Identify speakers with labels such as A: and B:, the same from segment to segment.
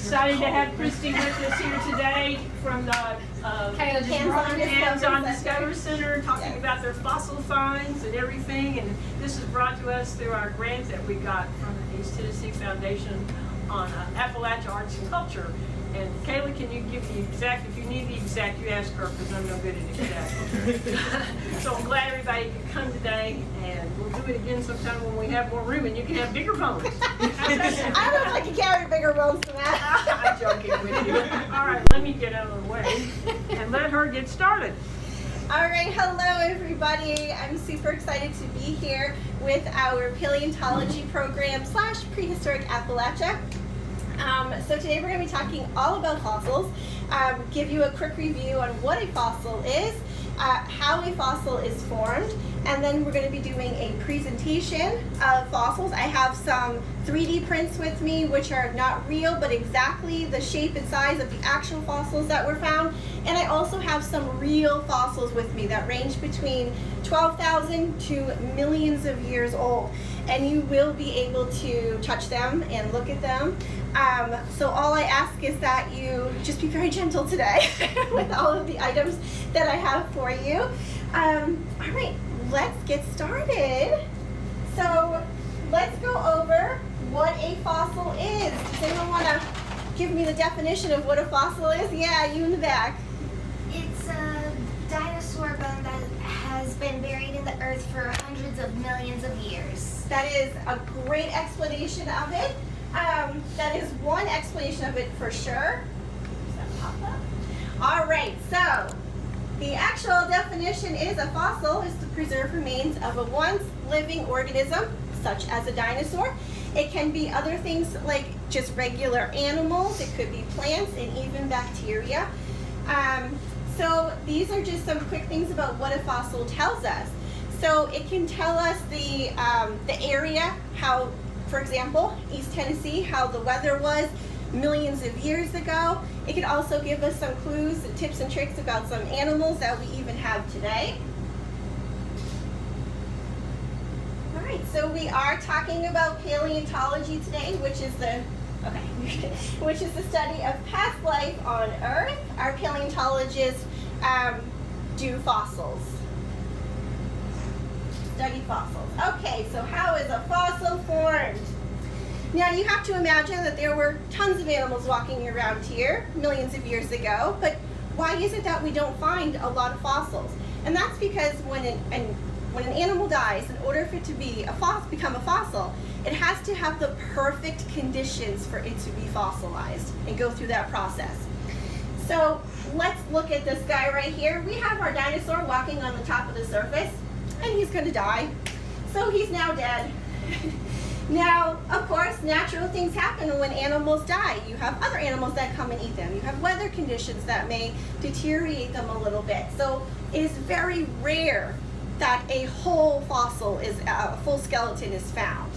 A: Excited to have Christy with us here today from the Hands-On Discovery Center, talking about their fossil finds and everything. And this is brought to us through our grant that we got from the East Tennessee Foundation on Appalachia Arts and Culture. And Kayla, can you give the exact, if you need the exact, you ask her, because I'm no good at exact. So I'm glad everybody could come today, and we'll do it again sometime when we have more room and you can have bigger bones.
B: I don't know if I can carry bigger bones than that.
A: I'm joking with you. All right, let me get out of the way and let her get started.
B: All right, hello everybody. I'm super excited to be here with our paleontology program / prehistoric Appalachia. So today we're going to be talking all about fossils, give you a quick review on what a fossil is, how a fossil is formed, and then we're going to be doing a presentation of fossils. I have some 3D prints with me, which are not real, but exactly the shape and size of the actual fossils that were found. And I also have some real fossils with me that range between 12,000 to millions of years old. And you will be able to touch them and look at them. So all I ask is that you just be very gentle today with all of the items that I have for you. All right, let's get started. So let's go over what a fossil is. Does anyone want to give me the definition of what a fossil is? Yeah, you in the back.
C: It's a dinosaur bone that has been buried in the earth for hundreds of millions of years.
B: That is a great explanation of it. That is one explanation of it for sure. Does that pop up? All right, so the actual definition is a fossil is the preserved remains of a once living organism, such as a dinosaur. It can be other things like just regular animals. It could be plants and even bacteria. So these are just some quick things about what a fossil tells us. So it can tell us the area, how, for example, East Tennessee, how the weather was millions of years ago. It can also give us some clues, tips and tricks about some animals that we even have today. All right, so we are talking about paleontology today, which is which is the study of past life on Earth. Our paleontologists do fossils. Study fossils. Okay, so how is a fossil formed? Now you have to imagine that there were tons of animals walking around here millions of years ago, but why is it that we don't find a lot of fossils? And that's because when an animal dies, in order for it to be become a fossil, it has to have the perfect conditions for it to be fossilized and go through that process. So let's look at this guy right here. We have our dinosaur walking on the top of the surface, and he's going to die. So he's now dead. Now, of course, natural things happen when animals die. You have other animals that come and eat them. You have weather conditions that may deteriorate them a little bit. So it is very rare that a whole fossil a full skeleton is found.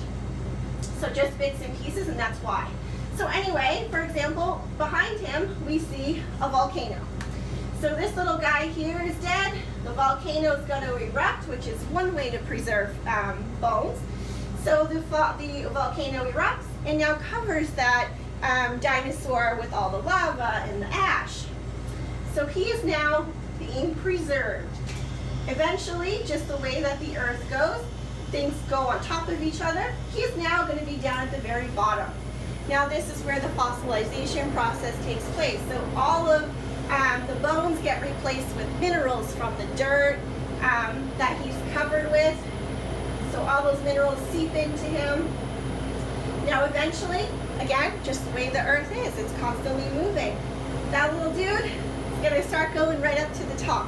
B: So just bits and pieces, and that's why. So anyway, for example, behind him, we see a volcano. So this little guy here is dead. The volcano is going to erupt, which is one way to preserve bones. So the volcano erupts and now covers that dinosaur with all the lava and the ash. So he is now being preserved. Eventually, just the way that the earth goes, things go on top of each other. He is now going to be down at the very bottom. Now this is where the fossilization process takes place. So all of the bones get replaced with minerals from the dirt that he's covered with. So all those minerals seep into him. Now eventually, again, just the way the earth is, it's constantly moving. That little dude is going to start going right up to the top.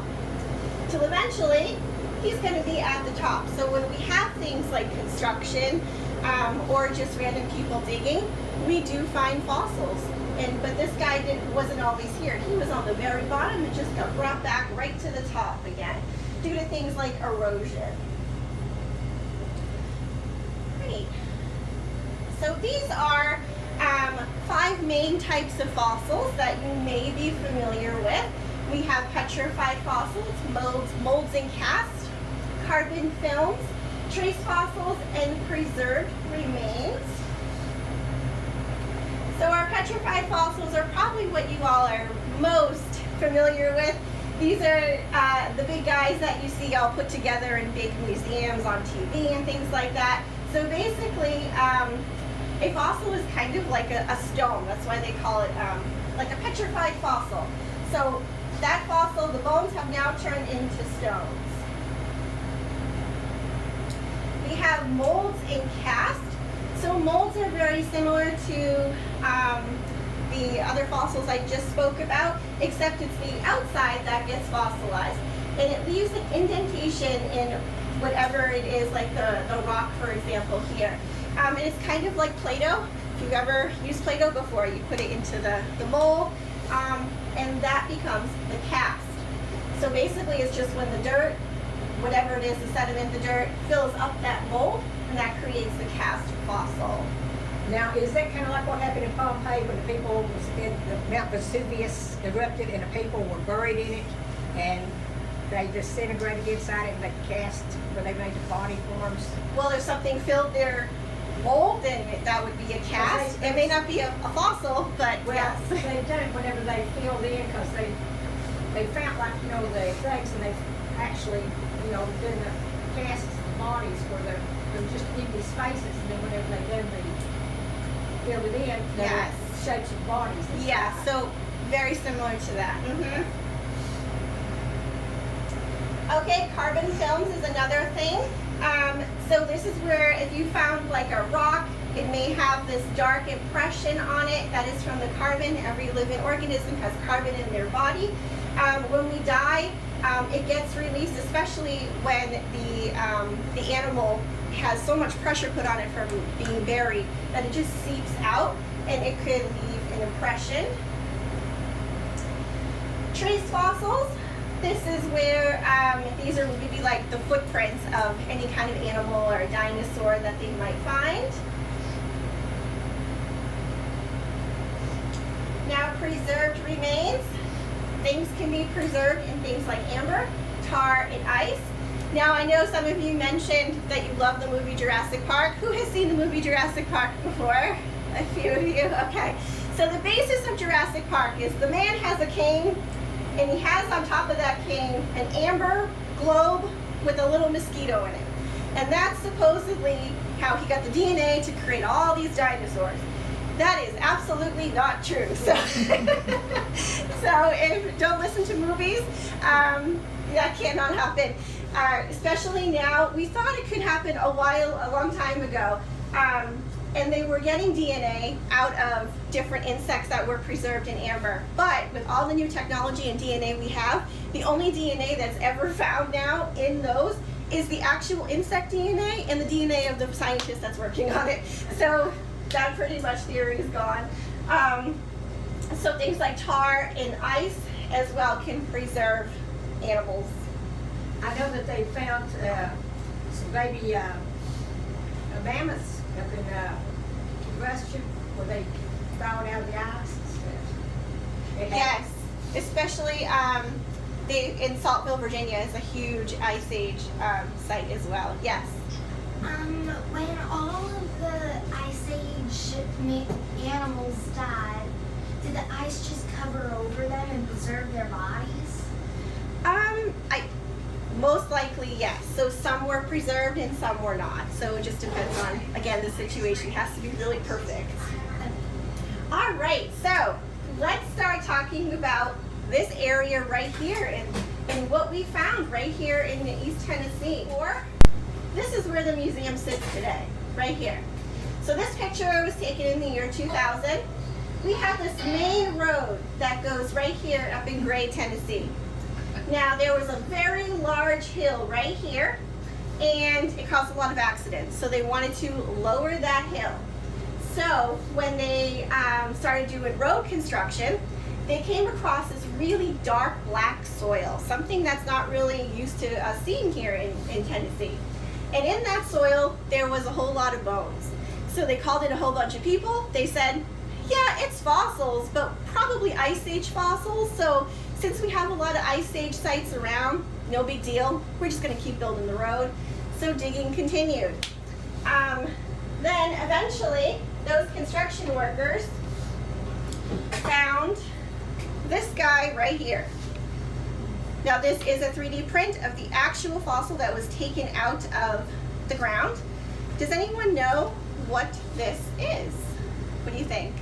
B: Till eventually, he's going to be at the top. So when we have things like construction or just random people digging, we do find fossils. But this guy wasn't always here. He was on the very bottom and just got brought back right to the top again due to things like erosion. Great. So these are 5 main types of fossils that you may be familiar with. We have petrified fossils, molds and casts, carbon films, trace fossils, and preserved remains. So our petrified fossils are probably what you all are most familiar with. These are the big guys that you see all put together in big museums on TV and things like that. So basically, a fossil is kind of like a stone. That's why they call it like a petrified fossil. So that fossil, the bones have now turned into stones. We have molds and casts. So molds are very similar to the other fossils I just spoke about, except it's the outside that gets fossilized. And it leaves an indentation in whatever it is, like the rock, for example, here. And it's kind of like Play-Doh. If you've ever used Play-Doh before, you put it into the mold, and that becomes the cast. So basically it's just when the dirt, whatever it is, the sediment, the dirt, fills up that mold, and that creates the cast fossil.
D: Now, is that kind of like what happened in Pompeii when the people was in the Mount Vesuvius erupted and the people were buried in it and they disintegrated inside it and they cast where they made the body forms?
B: Well, if something filled their mold, then that would be a cast. It may not be a fossil, but
D: Well,
B: yes.
D: they've done it whenever they filled in because they found, like, you know, the effects, and they actually, you know, done the casts of the bodies where there were just empty spaces, and then whenever they done filled it in, there
B: Yes.
D: were shapes of bodies. inside.
B: Yeah, so very similar to that. Okay, carbon films is another thing. So this is where if you found like a rock, it may have this dark impression on it that is from the carbon. Every living organism has carbon in their body. When we die, it gets released, especially when the animal has so much pressure put on it from being buried that it just seeps out, and it could leave an impression. Trace fossils. This is where these are maybe like the footprints of any kind of animal or dinosaur that they might find. Now, preserved remains. Things can be preserved in things like amber, tar, and ice. Now, I know some of you mentioned that you love the movie Jurassic Park. Who has seen the movie Jurassic Park before? A few of you? Okay. So the basis of Jurassic Park is the man has a cane, and he has on top of that cane an amber globe with a little mosquito in it. And that's supposedly how he got the DNA to create all these dinosaurs. That is absolutely not true. So, don't listen to movies. That cannot happen. Especially now, we thought it could happen a long time ago. And they were getting DNA out of different insects that were preserved in amber. But with all the new technology and DNA we have, the only DNA that's ever found now in those is the actual insect DNA and the DNA of the scientist that's working on it. So that pretty much theory is gone. So things like tar and ice as well can preserve animals.
D: I know that they found some baby mammoths up in Russia where they thawed out of the ice and stuff.
B: Yes, especially in Saltville, Virginia is a huge ice age site as well. Yes.
C: When all of the ice age animals died, did the ice just cover over them and preserve their bodies?
B: Most likely, yes. So some were preserved and some were not. So it just depends on, again, the situation. It has to be really perfect. All right, so let's start talking about this area right here and what we found right here in East Tennessee. This is where the museum sits today, right here. So this picture was taken in the year 2000. We have this main road that goes right here up in Gray, Tennessee. Now, there was a very large hill right here, and it caused a lot of accidents. So they wanted to lower that hill. So when they started doing road construction, they came across this really dark black soil, something that's not really used to seeing here in Tennessee. And in that soil, there was a whole lot of bones. So they called in a whole bunch of people. They said, yeah, it's fossils, but probably ice age fossils. So since we have a lot of ice age sites around, no big deal. We're just going to keep building the road. So digging continued. Then eventually, those construction workers found this guy right here. Now this is a 3D print of the actual fossil that was taken out of the ground. Does anyone know what this is? What do you think?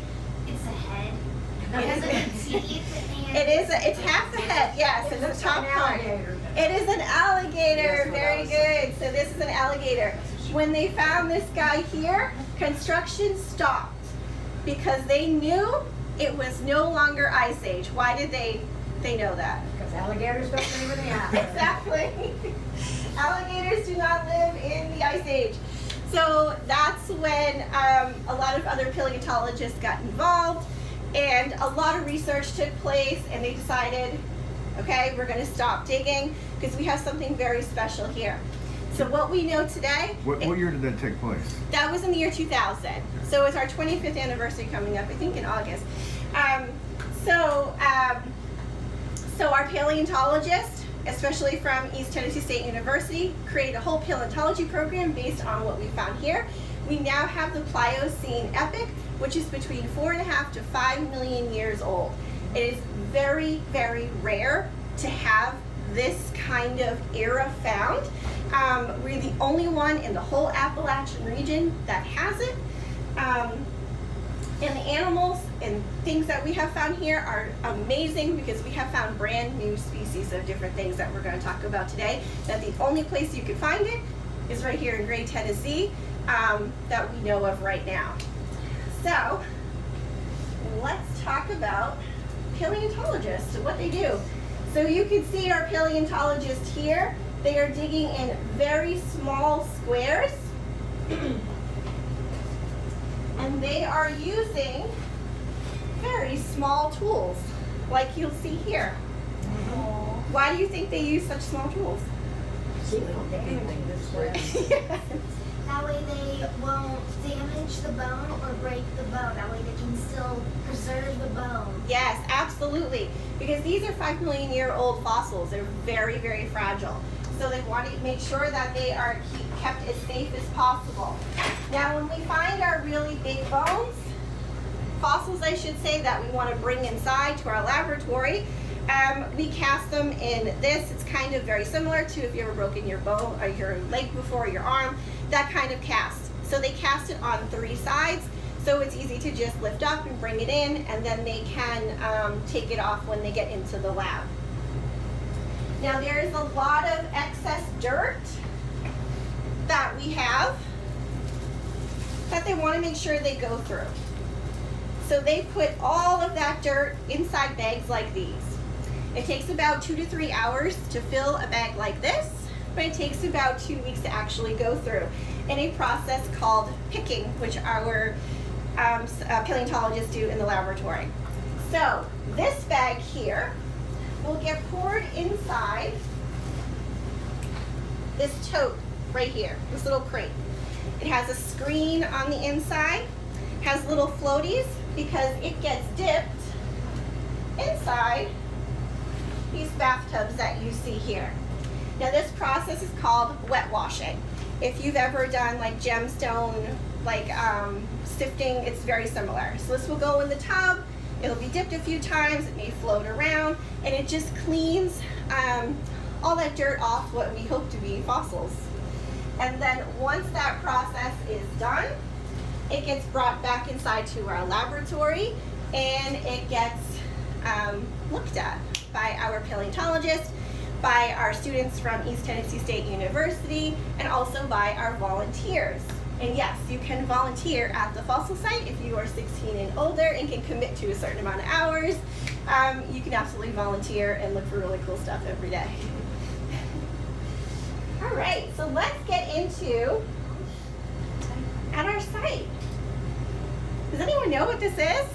C: It's a head. It has teeth and
B: It's half the head, yes, and the
D: It's
B: top
D: an
B: part.
D: alligator.
B: It is an alligator,
D: Yes, what I
B: very
D: was
B: good. So this is an alligator. When they found this guy here, construction stopped because they knew it was no longer Ice Age. Why did they know that?
D: Because alligators don't live in the ice.
B: Exactly. Alligators do not live in the Ice Age. So that's when a lot of other paleontologists got involved and a lot of research took place, and they decided, okay, we're going to stop digging because we have something very special here. So what we know today,
E: What year did that take place?
B: that was in the year 2000. So it's our 25th anniversary coming up, I think in August. So our paleontologists, especially from East Tennessee State University, created a whole paleontology program based on what we found here. We now have the Pliocene epoch, which is between 4.5 to 5 million years old. It is very, very rare to have this kind of era found. We're the only one in the whole Appalachian region that has it. And the animals and things that we have found here are amazing because we have found brand new species of different things that we're going to talk about today. That the only place you can find it is right here in Gray, Tennessee, that we know of right now. So let's talk about paleontologists and what they do. So you can see our paleontologists here. They are digging in very small squares. And they are using very small tools, like you'll see here. Why do you think they use such small tools?
D: See, we don't dig anything this way.
C: that way they won't damage the bone or break the bone. That way they can still preserve the bone.
B: Yes, absolutely. Because these are 5 million year old fossils. They're very, very fragile. So they want to make sure that they are kept as safe as possible. Now when we find our really big bones, fossils I should say, that we want to bring inside to our laboratory, we cast them in this. It's kind of very similar to if you ever broken your bone or your leg before, your arm, that kind of cast. So they cast it on 3 sides, so it's easy to just lift up and bring it in, and then they can take it off when they get into the lab. Now there is a lot of excess dirt that we have that they want to make sure they go through. So they put all of that dirt inside bags like these. It takes about 2 to 3 hours to fill a bag like this, but it takes about 2 weeks to actually go through in a process called picking, which our paleontologists do in the laboratory. So this bag here will get poured inside this tote right here, this little crate. It has a screen on the inside, has little floaties because it gets dipped inside these bathtubs that you see here. Now this process is called wet washing. If you've ever done like gemstone, like sifting, it's very similar. So this will go in the tub, it'll be dipped a few times, it may float around, and it just cleans all that dirt off what we hope to be fossils. And then once that process is done, it gets brought back inside to our laboratory, and it gets looked at by our paleontologists, by our students from East Tennessee State University, and also by our volunteers. And yes, you can volunteer at the fossil site if you are 16 and older and can commit to a certain amount of hours. You can absolutely volunteer and look for really cool stuff every day. All right, so let's get into at our site. Does anyone know what this is?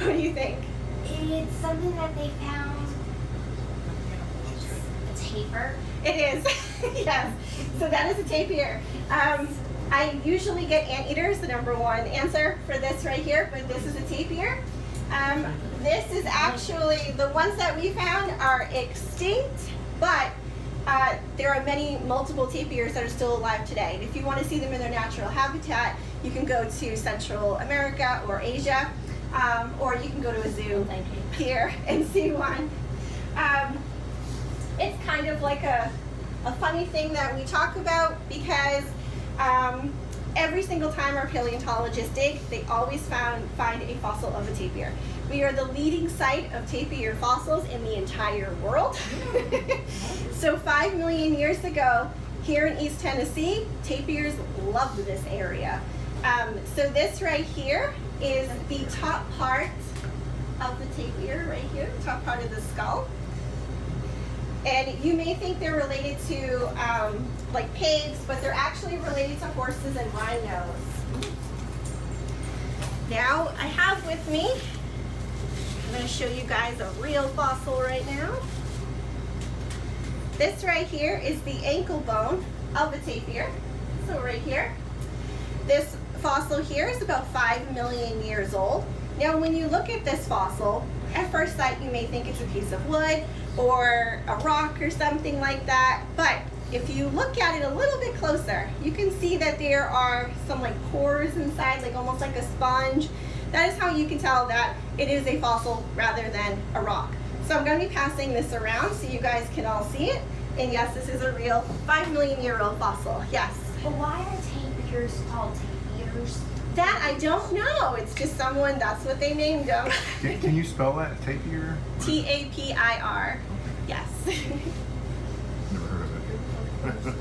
B: What do you think?
C: It's something that they found. A taper.
B: It is, yes. So that is a tapir. I usually get anteaters, the #1 answer for this right here, but this is a tapir. This is actually, the ones that we found are extinct, but there are multiple tapirs that are still alive today. And if you want to see them in their natural habitat, you can go to Central America or Asia. or you can go to a zoo
D: Thank you.
B: here and see one. It's kind of like a funny thing that we talk about because every single time our paleontologists dig, they always find a fossil of a tapir. We are the leading site of tapir fossils in the entire world. So 5 million years ago, here in East Tennessee, tapirs loved this area. So this right here is the top part of the tapir, right here, top part of the skull. And you may think they're related to like pigs, but they're actually related to horses and rhinos. Now I have with me, I'm going to show you guys a real fossil right now. This right here is the ankle bone of a tapir. So right here. This fossil here is about 5 million years old. Now when you look at this fossil, at first sight you may think it's a piece of wood or a rock or something like that, but if you look at it a little bit closer, you can see that there are some like pores inside, like almost like a sponge. That is how you can tell that it is a fossil rather than a rock. So I'm going to be passing this around so you guys can all see it. And yes, this is a real 5 million year old fossil, yes.
C: But why are tapirs called tapirs?
B: That I don't know. It's just someone, that's what they named them.
E: Can you spell that? Tapir?
B: T-A-P-I-R. Yes.
E: Never heard of it.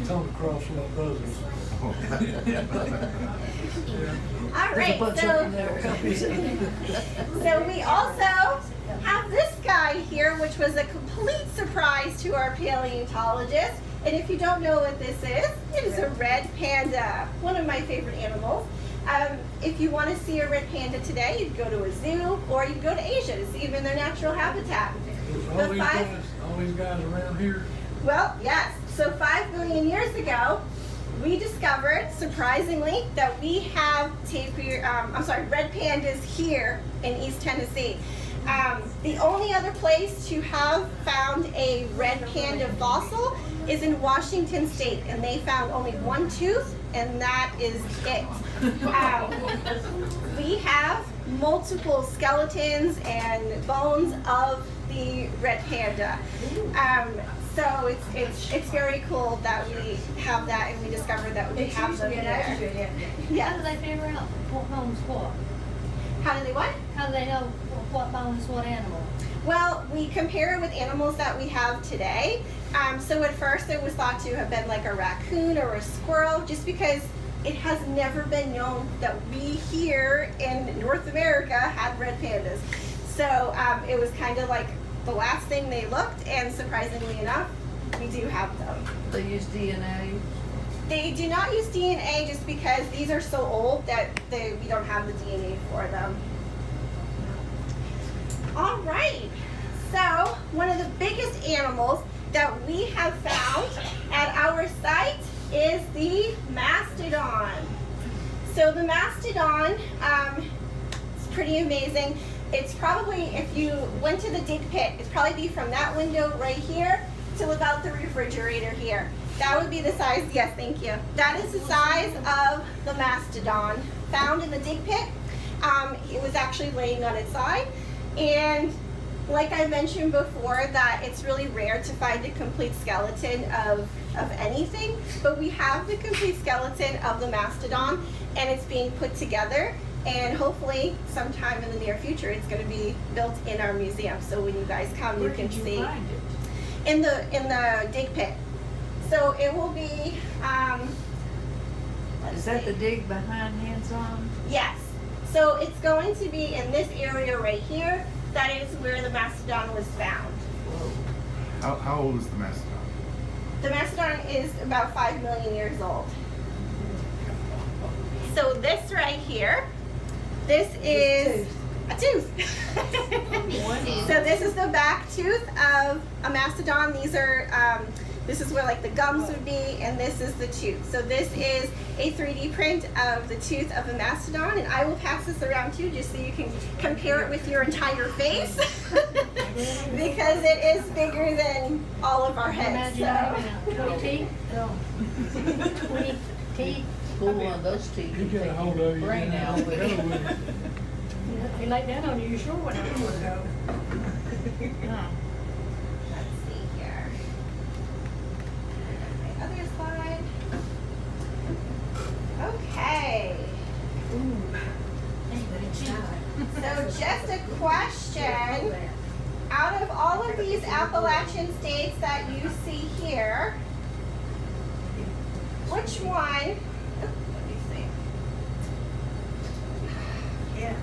F: It's on the Crosswell Brothers.
B: All right, so we also have this guy here, which was a complete surprise to our paleontologists. And if you don't know what this is, it is a red panda, one of my favorite animals. If you want to see a red panda today, you'd go to a zoo or you'd go to Asia to see them in their natural habitat.
F: All these guys around here.
B: Well, yes. So 5 million years ago, we discovered, surprisingly, that we have red pandas here in East Tennessee. The only other place to have found a red panda fossil is in Washington State, and they found only one tooth, and that is it. We have multiple skeletons and bones of the red panda. So it's very cool that we have that, and we discovered that we have them here.
D: How do
B: Yeah.
D: they figure out what bone's what?
B: How do they what?
D: How do they know what bone is what animal?
B: Well, we compare it with animals that we have today. So at first it was thought to have been like a raccoon or a squirrel, just because it has never been known that we here in North America had red pandas. So it was kind of like the last thing they looked, and surprisingly enough, we do have them.
G: They use DNA.
B: They do not use DNA just because these are so old that we don't have the DNA for them. All right, so one of the biggest animals that we have found at our site is the mastodon. So the mastodon, it's pretty amazing. It's probably, if you went to the dig pit, it's probably be from that window right here to about the refrigerator here. That would be the size, yes, thank you. That is the size of the mastodon found in the dig pit. It was actually laying on its side. And like I mentioned before, that it's really rare to find a complete skeleton of anything, but we have the complete skeleton of the mastodon, and it's being put together, and hopefully sometime in the near future it's going to be built in our museum, so when you guys come you can see
G: Find it?
B: in the dig pit. So it will be
G: Is that the dig behind hands-on?
B: yes. So it's going to be in this area right here. That is where the mastodon was found.
E: How old is the mastodon?
B: The mastodon is about 5 million years old. So this right here, this is a tooth. So this is the back tooth of a mastodon. These are, this is where like the gums would be, and this is the tooth. So this is a 3D print of the tooth of a mastodon, and I will pass this around too, just so you can compare it with your entire face, because it is bigger than all of our heads.
D: Imagine
B: So.
D: 20 teeth? No. 20 teeth?
G: Pull one of those teeth
F: You
G: and
F: get
G: take
F: a hold
G: your
F: of you.
G: brain out with it.
D: You lay down on your shore when I want to go.
B: Let's see here. My other slide. Okay. So just a question. Out of all of these Appalachian states that you see here, which one, let me see.
D: Yeah.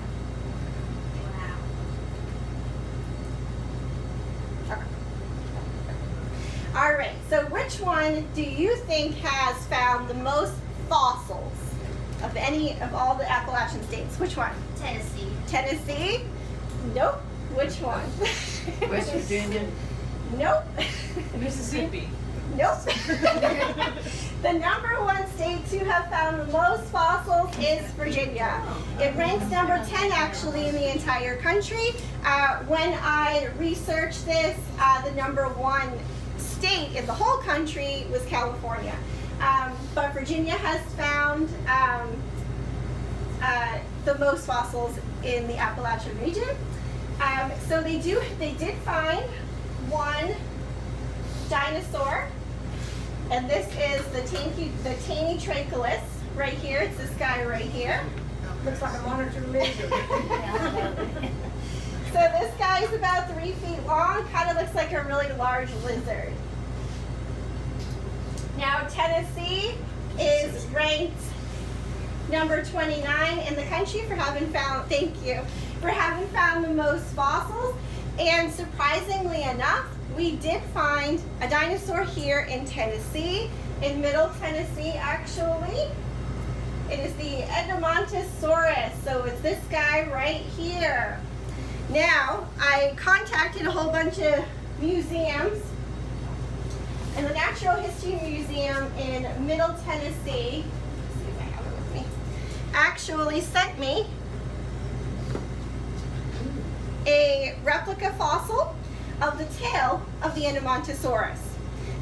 B: All right, so which one do you think has found the most fossils of any of all the Appalachian states? Which one?
C: Tennessee.
B: Tennessee? Nope. Which one?
G: West Virginia.
B: Nope.
A: Mississippi.
B: Nope. The number one state to have found the most fossils is Virginia. It ranks number 10 actually in the entire country. When I researched this, the number one state in the whole country was California. But Virginia has found the most fossils in the Appalachian region. So they did find one dinosaur, and this is the Taney Trachylus right here. It's this guy right here.
D: Looks like a monitor lizard.
B: So this guy is about 3 feet long, kind of looks like a really large lizard. Now Tennessee is ranked number 29 in the country for having found, the most fossils. And surprisingly enough, we did find a dinosaur here in Tennessee, in Middle Tennessee actually. It is the Edmontosaurus, so it's this guy right here. Now, I contacted a whole bunch of museums, and the Natural History Museum in Middle Tennessee, let's see if I have it with me, actually sent me a replica fossil of the tail of the Edmontosaurus.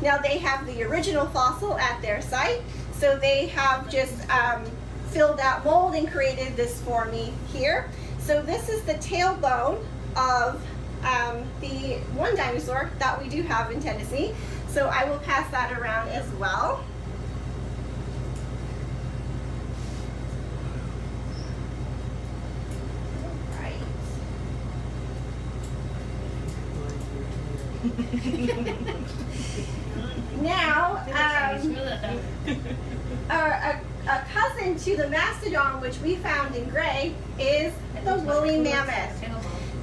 B: Now they have the original fossil at their site, so they have just filled that mold and created this for me here. So this is the tailbone of the one dinosaur that we do have in Tennessee. So I will pass that around as well. Now, a cousin to the mastodon, which we found in gray, is the woolly mammoth.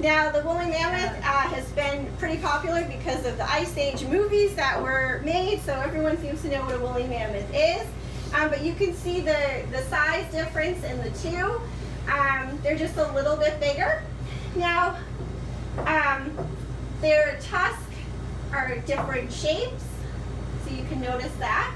B: Now, the woolly mammoth has been pretty popular because of the Ice Age movies that were made, so everyone seems to know what a woolly mammoth is. But you can see the size difference in the two. They're just a little bit bigger. Now, their tusks are different shapes, so you can notice that.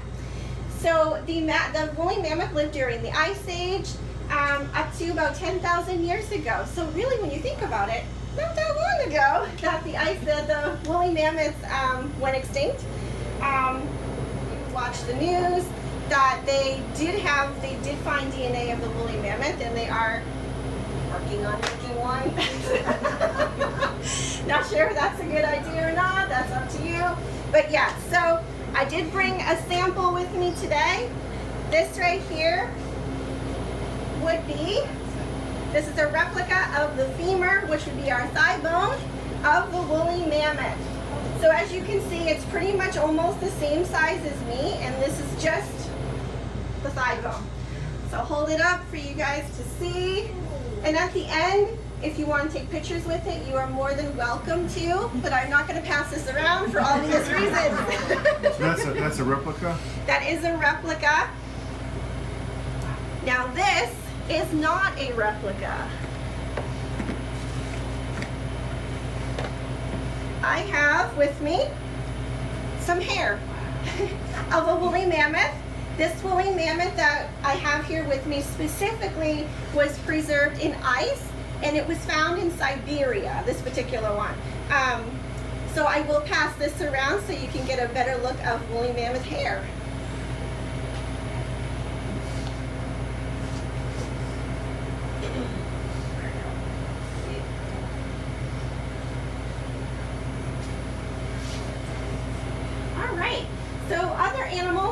B: So the woolly mammoth lived during the Ice Age up to about 10,000 years ago. So really, when you think about it, not that long ago that the woolly mammoths went extinct. You watch the news that they did find DNA of the woolly mammoth, and they are working on making one. Not sure if that's a good idea or not, that's up to you. But yeah, so I did bring a sample with me today. This right here this is a replica of the femur, which would be our thigh bone of the woolly mammoth. So as you can see, it's pretty much almost the same size as me, and this is just the thigh bone. So hold it up for you guys to see. And at the end, if you want to take pictures with it, you are more than welcome to, but I'm not going to pass this around for obvious reasons.
E: So that's a replica?
B: That is a replica. Now this is not a replica. I have with me some hair of a woolly mammoth. This woolly mammoth that I have here with me specifically was preserved in ice, and it was found in Siberia, this particular one. So I will pass this around so you can get a better look of woolly mammoth hair.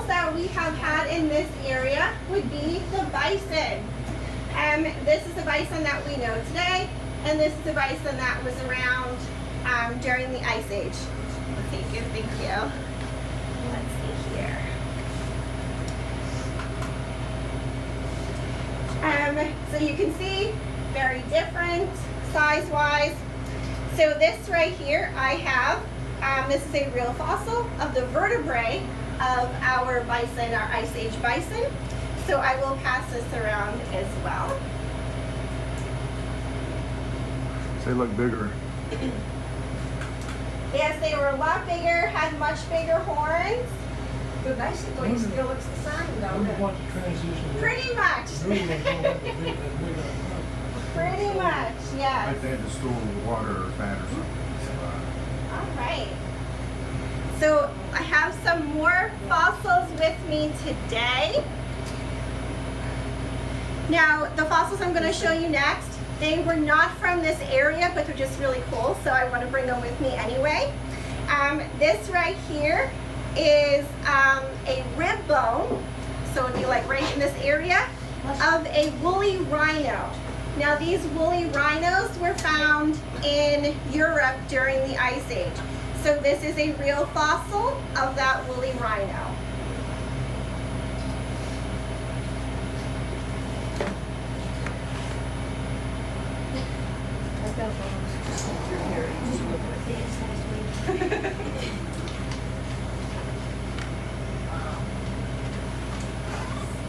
B: animals that we have had in this area would be the bison. This is the bison that we know today, and this is the bison that was around during the Ice Age. Thank you, thank you. Let's see here. So you can see, very different size-wise. So this right here I have, this is a real fossil of the vertebrae of our bison, our Ice Age bison. So I will pass this around as well.
E: They look bigger.
B: Yes, they were a lot bigger, had much bigger horns.
D: But basically, it still looks the same
F: I wonder
D: though.
F: what the transition was.
B: Pretty much.
F: Really was going to be that big of a-
B: Pretty much, yes.
E: Like they had to store water or fat or something.
B: All right. So I have some more fossils with me today. Now, the fossils I'm going to show you next, they were not from this area, but they're just really cool, so I want to bring them with me anyway. This right here is a rib bone, so it'd be like right in this area, of a woolly rhino. Now, these woolly rhinos were found in Europe during the Ice Age. So this is a real fossil of that woolly rhino.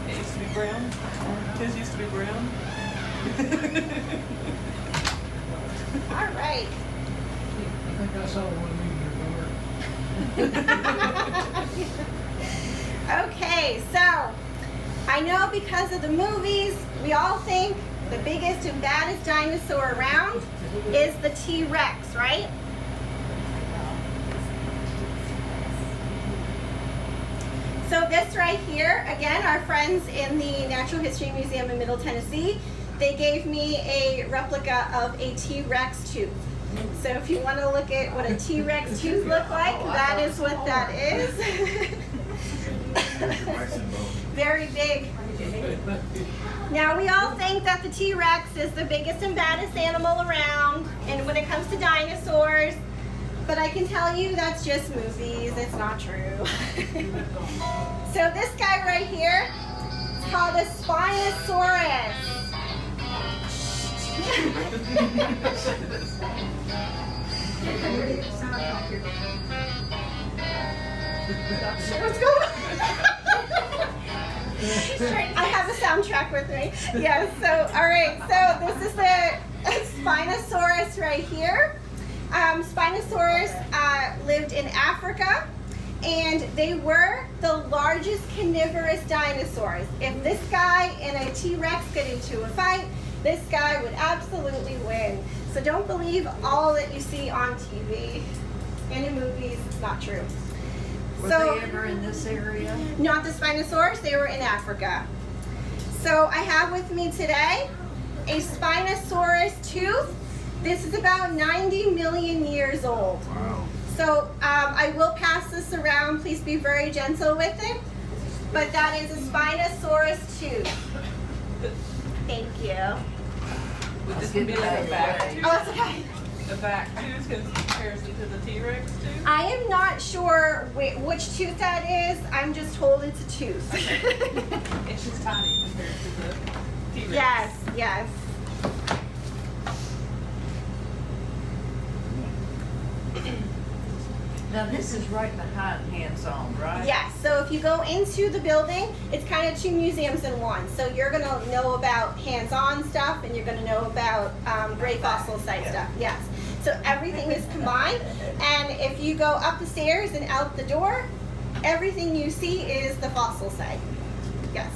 H: It used to be brown. His used to be brown.
B: All right.
F: I think I saw one of these in your garden.
B: Okay, so I know because of the movies, we all think the biggest and baddest dinosaur around is the T-Rex, right? So this right here, again, our friends in the Natural History Museum in Middle Tennessee, they gave me a replica of a T-Rex tooth. So if you want to look at what a T-Rex tooth look like, that is what that is. Very big. Now we all think that the T-Rex is the biggest and baddest animal around, and when it comes to dinosaurs, but I can tell you that's just movies, it's not true. So this guy right here is called a Spinosaurus. What's going on? I have a soundtrack with me. Yes, so, all right, so this is the Spinosaurus right here. Spinosaurus lived in Africa, and they were the largest carnivorous dinosaurs. If this guy and a T-Rex get into a fight, this guy would absolutely win. So don't believe all that you see on TV and in movies. It's not true.
G: Were they ever in this area?
B: Not the Spinosaurus, they were in Africa. So I have with me today a Spinosaurus tooth. This is about 90 million years old.
E: Wow.
B: So I will pass this around. Please be very gentle with it. But that is a Spinosaurus tooth. Thank you.
H: Would this be like a back tooth?
B: Oh, it's okay.
H: A back tooth in comparison to the T-Rex tooth?
B: I am not sure which tooth that is. I'm just told it's a tooth.
H: It's just tiny compared to the T-Rex.
B: Yes, yes.
G: Now this is right behind hands-on, right?
B: Yes, so if you go into the building, it's kind of two museums in one. So you're going to know about hands-on stuff, and you're going to know about gray fossil site stuff. Yes. So everything is combined, and if you go up the stairs and out the door, everything you see is the fossil site. Yes.